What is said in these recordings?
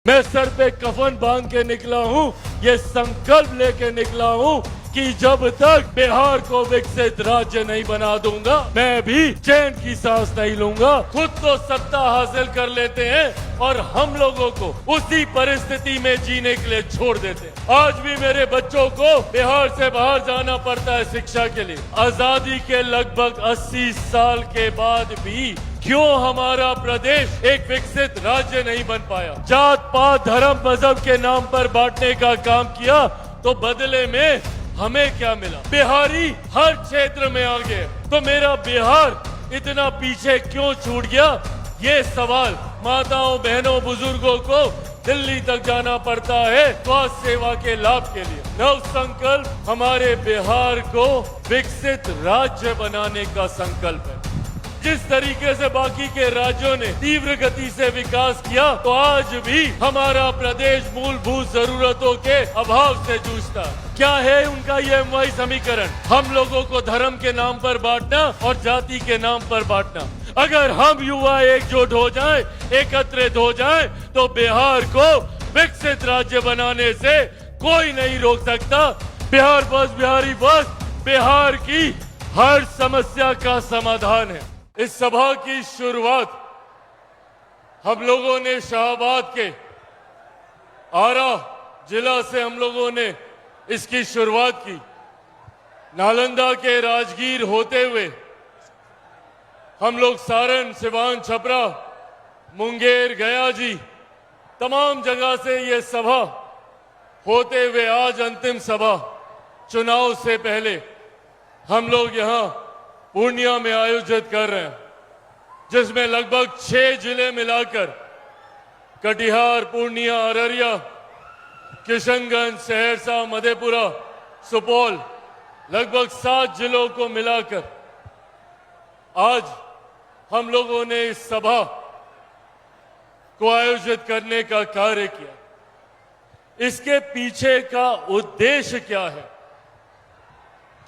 मैं सर पे कफन बांध के निकला हूँ, ये संकल्प लेके निकला हूँ कि जब तक बिहार को विकसित राज्य नहीं बना दूंगा, मैं भी चैन की सांस नहीं लूंगा। खुद तो सत्ता हासिल कर लेते हैं और हम लोगों को उसी परिस्थिति में जीने के लिए छोड़ देते हैं। आज भी मेरे बच्चों को बिहार से बाहर जाना पड़ता है शिक्षा के लिए। आजादी के लगभग 80 साल के बाद भी क्यों हमारा प्रदेश एक विकसित राज्य नहीं बन पाया? जात पात धर्म मजहब के नाम पर बांटने का काम किया तो बदले में हमें क्या मिला? बिहारी हर क्षेत्र में आगे, तो मेरा बिहार इतना पीछे क्यों छूट गया? ये सवाल माताओं बहनों बुजुर्गों को दिल्ली तक जाना पड़ता है स्वास्थ्य सेवा के लाभ के लिए। नव संकल्प हमारे बिहार को विकसित राज्य बनाने का संकल्प है। जिस तरीके से बाकी के राज्यों ने तीव्र गति से विकास किया, तो आज भी हमारा प्रदेश मूलभूत जरूरतों के अभाव से जूझता है। क्या है उनका ये एमवाई समीकरण? हम लोगों को धर्म के नाम पर बांटना और जाति के नाम पर बांटना। अगर हम युवा एकजुट हो जाएं, एकत्रित हो जाएं, तो बिहार को विकसित राज्य बनाने से कोई नहीं रोक सकता। बिहार बस बिहारी बस बिहार की हर समस्या का समाधान है। इस सभा की शुरुआत हम लोगों ने शाहबाद के आरा जिला से हम लोगों ने इसकी शुरुआत की। नालंदा के राजगीर होते हुए हम लोग सारण, सिवान, छपरा, मुंगेर, गया जी तमाम जगह से ये सभा होते हुए आज अंतिम सभा चुनाव से पहले हम लोग यहाँ पूर्णिया में आयोजित कर रहे हैं, जिसमें लगभग 6 जिले मिलाकर कटिहार, पूर्णिया, अररिया, किशनगंज, सहरसा, मधेपुरा, सुपौल लगभग 7 जिलों को मिलाकर आज हम लोगों ने इस सभा को आयोजित करने का कार्य किया। इसके पीछे का उद्देश्य क्या है?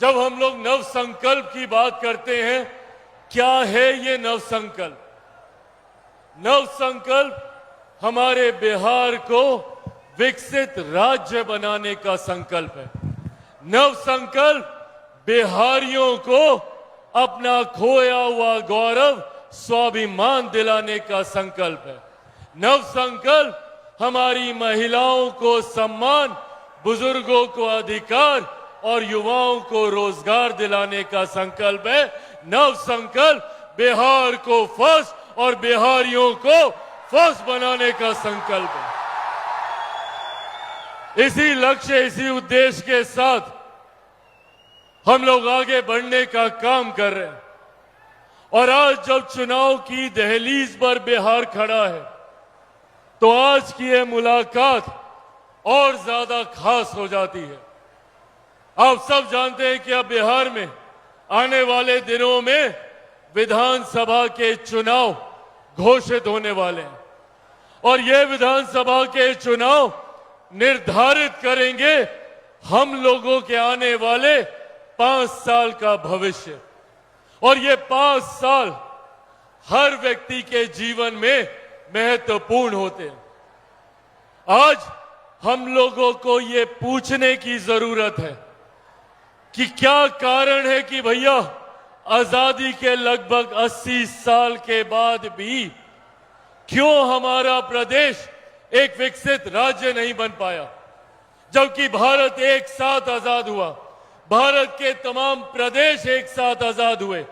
जब हम लोग नव संकल्प की बात करते हैं, क्या है ये नव संकल्प? नव संकल्प हमारे बिहार को विकसित राज्य बनाने का संकल्प है। नव संकल्प बिहारियों को अपना खोया हुआ गौरव, स्वाभिमान दिलाने का संकल्प है। नव संकल्प हमारी महिलाओं को सम्मान, बुजुर्गों को अधिकार और युवाओं को रोजगार दिलाने का संकल्प है। नव संकल्प बिहार को फर्स्ट और बिहारियों को फर्स्ट बनाने का संकल्प है। इसी लक्ष्य, इसी उद्देश्य के साथ हम लोग आगे बढ़ने का काम कर रहे हैं। और आज जब चुनाव की दहलीज पर बिहार खड़ा है, तो आज की ये मुलाकात और ज्यादा खास हो जाती है। आप सब जानते हैं कि अब बिहार में आने वाले दिनों में विधानसभा के चुनाव घोषित होने वाले हैं और ये विधानसभा के चुनाव निर्धारित करेंगे हम लोगों के आने वाले 5 साल का भविष्य। और ये 5 साल हर व्यक्ति के जीवन में महत्वपूर्ण होते हैं। आज हम लोगों को ये पूछने की जरूरत है कि क्या कारण है कि भैया आजादी के लगभग 80 साल के बाद भी क्यों हमारा प्रदेश एक विकसित राज्य नहीं बन पाया? जबकि भारत एक साथ आजाद हुआ, भारत के तमाम प्रदेश एक साथ आजाद हुए,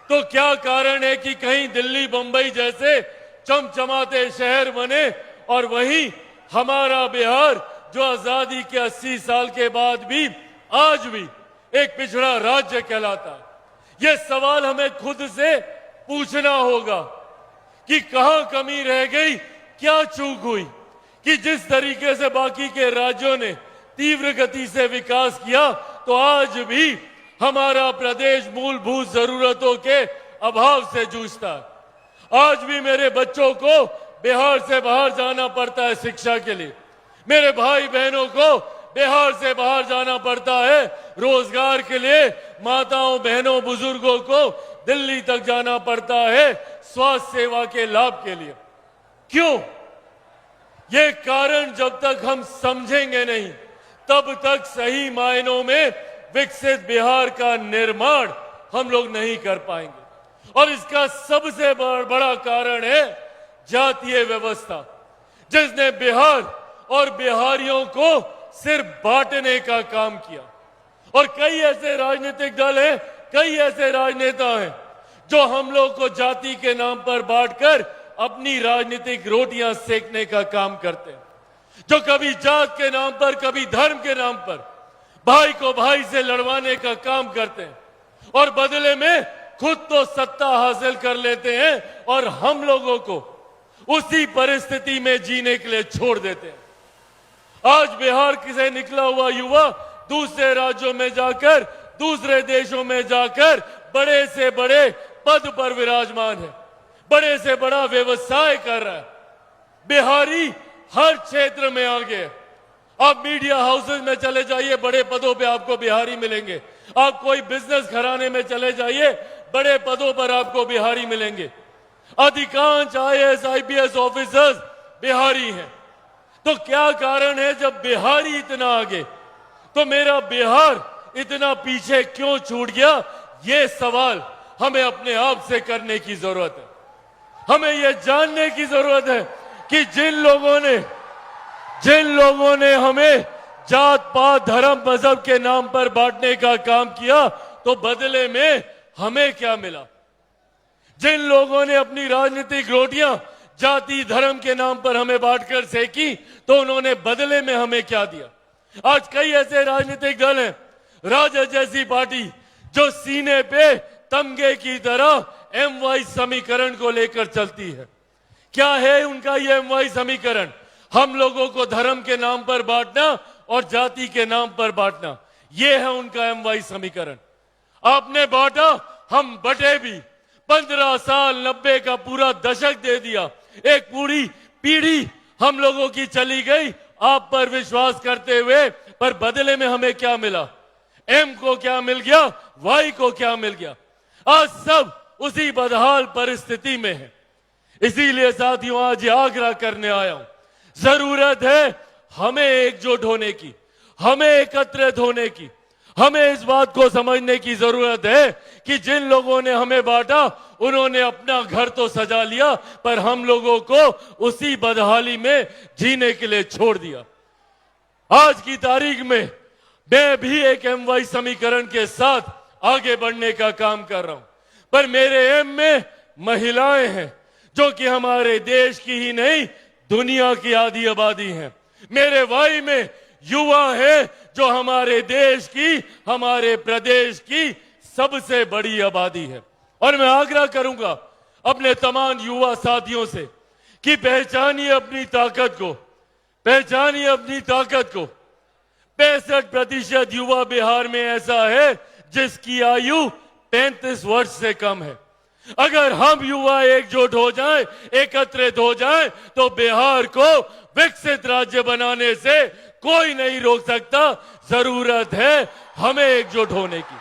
तो क्या कारण है कि कहीं दिल्ली, बंबई जैसे चमचमाते शहर बने और वहीं हमारा बिहार जो आजादी के 80 साल के बाद भी आज भी एक पिछड़ा राज्य कहलाता है? यह सवाल हमें खुद से पूछना होगा कि कहां कमी रह गई, क्या चूक हुई कि जिस तरीके से बाकी के राज्यों ने तीव्र गति से विकास किया, तो आज भी हमारा प्रदेश मूलभूत जरूरतों के अभाव से जूझता है। आज भी मेरे बच्चों को बिहार से बाहर जाना पड़ता है शिक्षा के लिए। मेरे भाई बहनों को बिहार से बाहर जाना पड़ता है रोजगार के लिए। माताओं बहनों बुजुर्गों को दिल्ली तक जाना पड़ता है स्वास्थ्य सेवा के लाभ के लिए। क्यों? ये कारण जब तक हम समझेंगे नहीं, तब तक सही मायनों में विकसित बिहार का निर्माण हम लोग नहीं कर पाएंगे। और इसका सबसे बड़ा कारण है जातीय व्यवस्था, जिसने बिहार और बिहारियों को सिर्फ बांटने का काम किया। और कई ऐसे राजनीतिक दल हैं, कई ऐसे राजनेता हैं जो हम लोग को जाति के नाम पर बांटकर अपनी राजनीतिक रोटियां सेकने का काम करते हैं, जो कभी जात के नाम पर, कभी धर्म के नाम पर भाई को भाई से लड़वाने का काम करते हैं और बदले में खुद तो सत्ता हासिल कर लेते हैं और हम लोगों को उसी परिस्थिति में जीने के लिए छोड़ देते हैं। आज बिहार से निकला हुआ युवा दूसरे राज्यों में जाकर, दूसरे देशों में जाकर बड़े से बड़े पद पर विराजमान है, बड़े से बड़ा व्यवसाय कर रहा है। बिहारी हर क्षेत्र में आगे है। आप मीडिया हाउसेज में चले जाइए, बड़े पदों पे आपको बिहारी मिलेंगे। आप कोई बिजनेस घराने में चले जाइए, बड़े पदों पर आपको बिहारी मिलेंगे। अधिकांश आईएएस आईपीएस ऑफिसर्स बिहारी हैं। तो क्या कारण है जब बिहारी इतना आगे, तो मेरा बिहार इतना पीछे क्यों छूट गया? ये सवाल हमें अपने आप से करने की जरूरत है। हमें यह जानने की जरूरत है कि जिन लोगों ने हमें जात पात धर्म मजहब के नाम पर बांटने का काम किया, तो बदले में हमें क्या मिला? जिन लोगों ने अपनी राजनीतिक रोटियां जाति धर्म के नाम पर हमें बांटकर सेकी, तो उन्होंने बदले में हमें क्या दिया? आज कई ऐसे राजनीतिक दल हैं, राजद जैसी पार्टी, जो सीने पे तमगे की तरह एमवाई समीकरण को लेकर चलती है। क्या है उनका ये एमवाई समीकरण? हम लोगों को धर्म के नाम पर बांटना और जाति के नाम पर बांटना, ये है उनका एमवाई समीकरण। आपने बांटा, हम बटे भी। 15 साल 90 का पूरा दशक दे दिया, एक पूरी पीढ़ी हम लोगों की चली गई आप पर विश्वास करते हुए, पर बदले में हमें क्या मिला? एम को क्या मिल गया, वाई को क्या मिल गया? आज सब उसी बदहाल परिस्थिति में है। इसीलिए साथियों, आज आग्रह करने आया हूं, जरूरत है हमें एकजुट होने की, हमें एकत्रित होने की। हमें इस बात को समझने की जरूरत है कि जिन लोगों ने हमें बांटा, उन्होंने अपना घर तो सजा लिया, पर हम लोगों को उसी बदहाली में जीने के लिए छोड़ दिया। आज की तारीख में मैं भी एक एमवाई समीकरण के साथ आगे बढ़ने का काम कर रहा हूं, पर मेरे एम में महिलाएं हैं, जो कि हमारे देश की ही नहीं, दुनिया की आधी आबादी है। मेरे वाई में युवा है, जो हमारे देश की, हमारे प्रदेश की सबसे बड़ी आबादी है। और मैं आग्रह करूंगा अपने तमाम युवा साथियों से कि पहचानिए अपनी ताकत को, पहचानिए अपनी ताकत को। 65% युवा बिहार में ऐसा है जिसकी आयु 35 वर्ष से कम है। अगर हम युवा एकजुट हो जाएं, एकत्रित हो जाएं, तो बिहार को विकसित राज्य बनाने से कोई नहीं रोक सकता। जरूरत है हमें एकजुट होने की,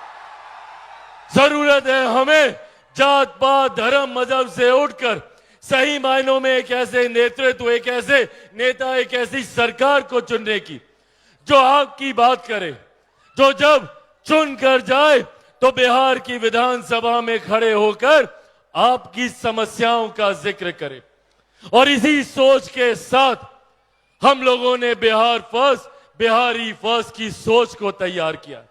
जरूरत है हमें जात पात धर्म मजहब से उठकर सही मायनों में एक ऐसे नेतृत्व, एक ऐसे नेता, एक ऐसी सरकार को चुनने की जो आपकी बात करे, जो जब चुन कर जाए तो बिहार की विधानसभा में खड़े होकर आपकी समस्याओं का जिक्र करे। और इसी सोच के साथ हम लोगों ने बिहार फर्स्ट, बिहारी फर्स्ट की सोच को तैयार किया।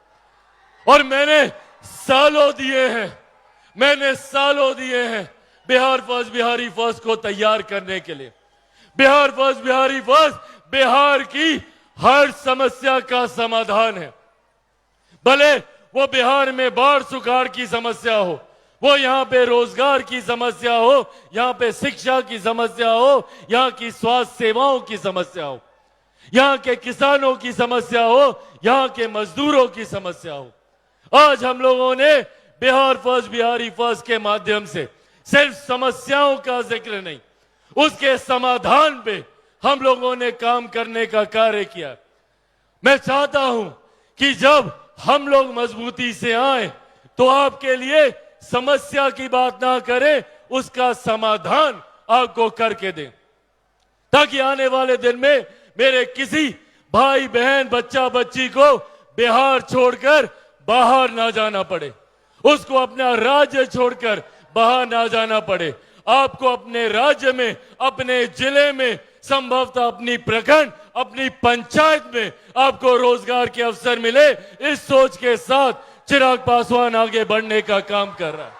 और मैंने सालों दिए हैं बिहार फर्स्ट, बिहारी फर्स्ट को तैयार करने के लिए। बिहार फर्स्ट, बिहारी फर्स्ट बिहार की हर समस्या का समाधान है। भले वो बिहार में बाढ़ सुखाड़ की समस्या हो, वो यहाँ पे रोजगार की समस्या हो, यहाँ पे शिक्षा की समस्या हो, यहाँ की स्वास्थ्य सेवाओं की समस्या हो, यहाँ के किसानों की समस्या हो, यहाँ के मजदूरों की समस्या हो। आज हम लोगों ने बिहार फर्स्ट, बिहारी फर्स्ट के माध्यम से सिर्फ समस्याओं का जिक्र नहीं, उसके समाधान पे हम लोगों ने काम करने का कार्य किया। मैं चाहता हूं कि जब हम लोग मजबूती से आए, तो आपके लिए समस्या की बात ना करें, उसका समाधान आपको करके दें। ताकि आने वाले दिन में मेरे किसी भाई बहन बच्चा बच्ची को बिहार छोड़कर बाहर ना जाना पड़े, उसको अपना राज्य छोड़कर बाहर ना जाना पड़े। आपको अपने राज्य में, अपने जिले में, संभवतः अपनी प्रखंड, अपनी पंचायत में आपको रोजगार के अवसर मिले, इस सोच के साथ चिराग पासवान आगे बढ़ने का काम कर रहा है।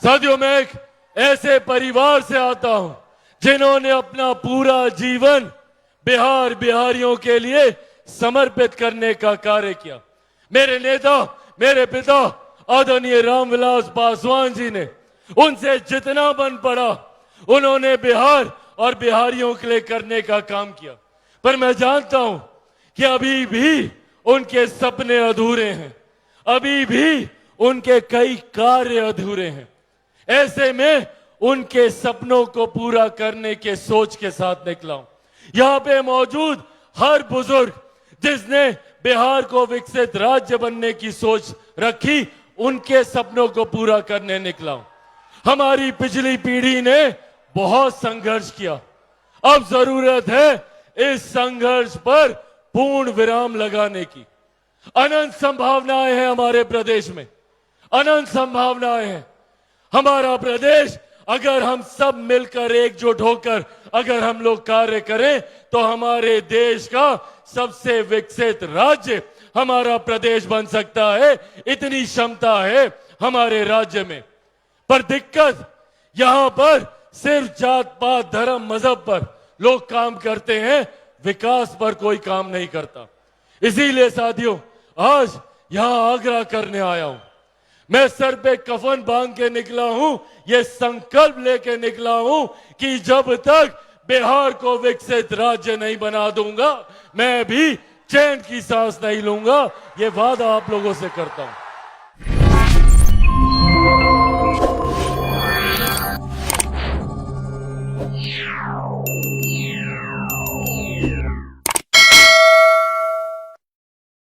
साथियों, मैं एक ऐसे परिवार से आता हूं जिन्होंने अपना पूरा जीवन बिहार बिहारियों के लिए समर्पित करने का कार्य किया। मेरे नेता, मेरे पिता आदरणीय रामविलास पासवान जी ने, उनसे जितना बन पड़ा उन्होंने बिहार और बिहारियों के लिए करने का काम किया। पर मैं जानता हूं कि अभी भी उनके सपने अधूरे हैं, अभी भी उनके कई कार्य अधूरे हैं। ऐसे में उनके सपनों को पूरा करने के सोच के साथ निकला हूं। यहां पे मौजूद हर बुजुर्ग जिसने बिहार को विकसित राज्य बनने की सोच रखी, उनके सपनों को पूरा करने निकला हूं। हमारी पिछली पीढ़ी ने बहुत संघर्ष किया, अब जरूरत है इस संघर्ष पर पूर्ण विराम लगाने की। अनंत संभावनाएं हैं हमारे प्रदेश में, अनंत संभावनाएं हैं। हमारा प्रदेश, अगर हम सब मिलकर एकजुट होकर अगर हम लोग कार्य करें तो हमारे देश का सबसे विकसित राज्य हमारा प्रदेश बन सकता है। इतनी क्षमता है हमारे राज्य में। पर दिक्कत यहां पर सिर्फ जात पात धर्म मजहब पर लोग काम करते हैं, विकास पर कोई काम नहीं करता। इसीलिए साथियों, आज यहां आग्रह करने आया हूं। मैं सर पे कफन बांध के निकला हूं, ये संकल्प लेके निकला हूं कि जब तक बिहार को विकसित राज्य नहीं बना दूंगा, मैं भी चैन की सांस नहीं लूंगा। ये वादा आप लोगों से करता हूं।